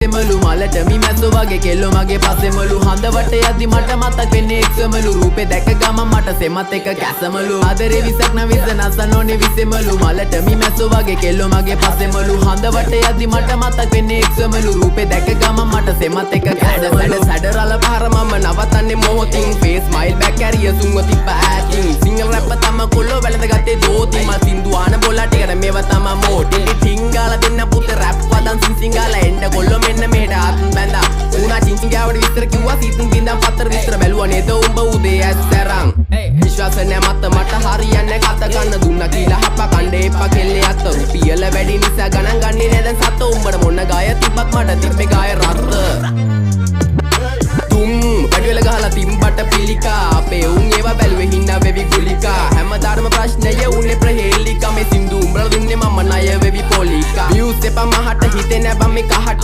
විසෙමලු මලට මිමැස්සෝ වගේ කෙල්ලෝ මගේ පස්සෙමලු හඳවට යද්දි මට මතක් වෙන්නේ එක්සමලු රූපේ දැක ගමන් මට සෙමත් එක කැසමලු ආදරේ විසක් නවිස නසනෝනේ විසෙමලු මලට මිමැස්සෝ වගේ කෙල්ලෝ මගේ පස්සෙමලු හඳවට යද්දි මට මතක් වෙන්නේ එක්සමලු රූපේ දැක ගමන් මට සෙමත් එක කැසමලු සැඩරල පහර මම නවතන්නේ මොහොතින් ෆේස් ස්මයිල් බැක් කැරිය සුන්ව තිබ්බ ඇතින් සිංගල් රැප් තම කොල්ලෝ වැළඳ ගත්තේ දෝති මා සින්දු ආන බොලා ටිකට මේව තම මෝටි ටිංගාල දෙන්න පුත රැප් වදන් සිංගාල එන්න කොල්ලෝ මෙන්න මෙහෙට ආත්ම බැඳා උනා චිංචිංගාවට විස්තර කිව්වා සීතුන් බින්දම් පතර විස්තර බැලුවා නේද උඹ උදේ ඇස්තරන් විශ්වාස නැ මත මට හරියන්නේ කත ගන්න දුන්නා කියලා හප්ප කණ්ඩේ එපා කෙල්ලේ අත රුපියල වැඩි නිසා ගණන් ගන්නේ නේද සත උඹට මොන ගාය තිබ්බත් මට තිබ්බේ ගාය රත්ත තුම් කඩවල ගහලා තිම්බට පිළිකා අපේ උන් ඒවා බැලුවේ හින්නා වෙවි ගුලිකා හැමදාම ප්‍රශ්නය උන්නේ ප්‍රහේලිකා මේ සින්දු උඹලා දුන්නේ මම ණය වෙවි පොලිකා views එපා මහට හිතේ නැබම් මේ කහට